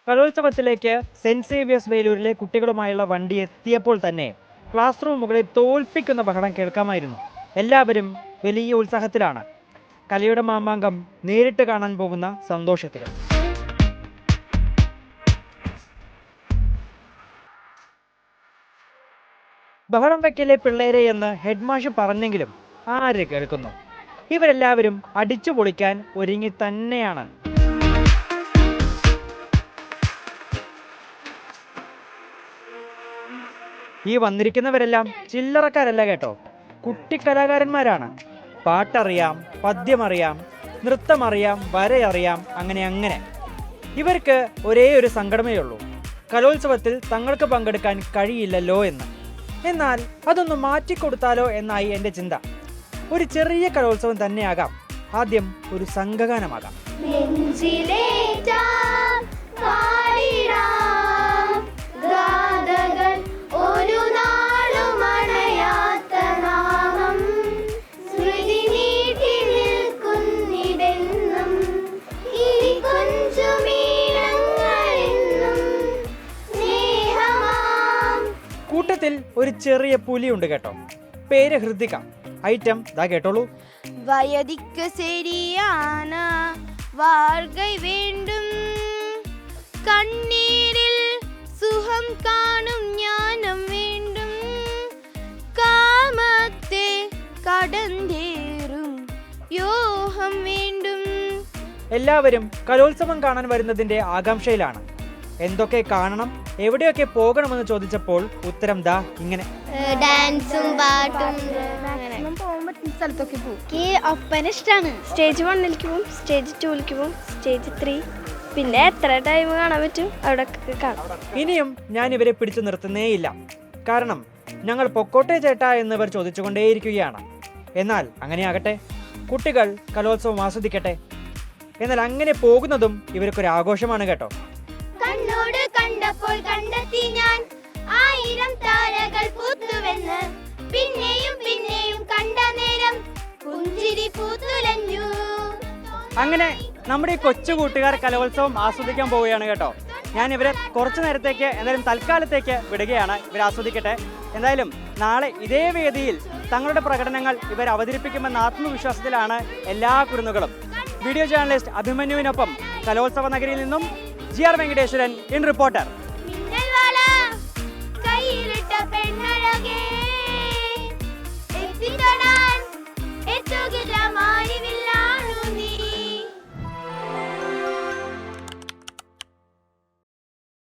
കലോത്സവത്തിലേക്ക് saint Xavier's വേലൂരിലെ കുട്ടികളുമായുള്ള വണ്ടി എത്തിയപ്പോൾ തന്നെ ക്ലാസ് റൂമുകളിൽ തോൽപ്പിക്കുന്ന ബഹളം കേൾക്കാമായിരുന്നു. എല്ലാവരും വലിയ ഉത്സാഹത്തിലാണ്. കലയുടെ മാമാങ്കം നേരിട്ട് കാണാൻ പോകുന്ന സന്തോഷത്തിൽ. ബഹളം വയ്ക്കലെ പിള്ളേരെ എന്ന് ഹെഡ്മാഷ് പറഞ്ഞെങ്കിലും ആര് കേൾക്കുന്നു? ഇവരെല്ലാവരും അടിച്ചു പൊളിക്കാൻ ഒരുങ്ങി തന്നെയാണ്. ഈ വന്നിരിക്കുന്നവരെല്ലാം ചില്ലറക്കാരല്ല കേട്ടോ, കുട്ടിക്കലാകാരന്മാരാണ്. പാട്ടറിയാം, പദ്യമറിയാം, നൃത്തമറിയാം, വരയറിയാം, അങ്ങനെ. ഇവർക്ക് ഒരേ ഒരു സങ്കടമേ ഉള്ളൂ, കലോത്സവത്തിൽ തങ്ങൾക്ക് പങ്കെടുക്കാൻ കഴിയില്ലല്ലോ എന്ന്. എന്നാൽ അതൊന്ന് മാറ്റിക്കൊടുത്താലോ എന്നായി എൻ്റെ ചിന്ത. ഒരു ചെറിയ കലോത്സവം തന്നെയാകാം, ആദ്യം ഒരു സംഘഗാനമാകാം. കൂട്ടത്തിൽ ഒരു ചെറിയ പുലിയുണ്ട് കേട്ടോ, പേര് ഹൃദിക. ഐറ്റം ദാ കേട്ടോളൂ. വയതിക്ക് ശരിയാന വാർഗൈ വേണ്ടും, കണ്ണീരിൽ സുഖം കാണും ജ്ഞാനം വേണ്ടും, കാമത്തെ കടന്തേറും യോഹം വേണ്ടും. എല്ലാവരും കലോത്സവം കാണാൻ വരുന്നതിന്റെ ആകാംക്ഷയിലാണ്. എന്തൊക്കെ കാണണം, എവിടെയൊക്കെ പോകണമെന്ന് ചോദിച്ചപ്പോൾ ഉത്തരം ദാ ഇങ്ങനെ. ഡാൻസും പാട്ടും പോകാൻ പറ്റുന്ന സ്ഥലത്തൊക്കെ പോകും. എനിക്ക് ഒപ്പന ഇഷ്ടമാണ്. സ്റ്റേജ് 1-ലേക്ക് പോകും, സ്റ്റേജ് 2-ലേക്ക് പോകും, സ്റ്റേജ് 3, പിന്നെ എത്ര ടൈം കാണാൻ പറ്റും അവിടെ കാണാം. ഇനിയും ഞാൻ ഇവരെ പിടിച്ചു നിർത്തുന്നേയില്ല, കാരണം ഞങ്ങൾ പൊക്കോട്ടെ ചേട്ടാ എന്നിവർ ചോദിച്ചുകൊണ്ടേയിരിക്കുകയാണ്. എന്നാൽ അങ്ങനെയാകട്ടെ, കുട്ടികൾ കലോത്സവം ആസ്വദിക്കട്ടെ. എന്നാൽ അങ്ങനെ പോകുന്നതും ഇവർക്കൊരു ആഘോഷമാണ് കേട്ടോ. കണ്ണോട് കണ്ടപ്പോൾ കണ്ടെത്തി ഞാൻ 1000 താരകൾ പൂത്തുവെന്ന്, പിന്നെയും കണ്ട നേരം പുഞ്ചിരി പൂത്തുലഞ്ഞു. അങ്ങനെ നമ്മുടെ ഈ കൊച്ചു കൂട്ടുകാർ കലോത്സവം ആസ്വദിക്കാൻ പോവുകയാണ് കേട്ടോ. ഞാൻ ഇവരെ കുറച്ചു നേരത്തേക്ക്, എന്തായാലും തൽക്കാലത്തേക്ക് വിടുകയാണ്. ഇവർ ആസ്വദിക്കട്ടെ. എന്തായാലും നാളെ ഇതേ വേദിയിൽ തങ്ങളുടെ പ്രകടനങ്ങൾ ഇവർ അവതരിപ്പിക്കുമെന്ന ആത്മവിശ്വാസത്തിലാണ് എല്ലാ കുരുന്നുകളും. വീഡിയോ ജേർണലിസ്റ്റ് അഭിമന്യുവിനൊപ്പം കലോത്സവ നഗരിയിൽ നിന്നും GR വെങ്കടേശ്വരൻ ഇൻ റിപ്പോർട്ടർ.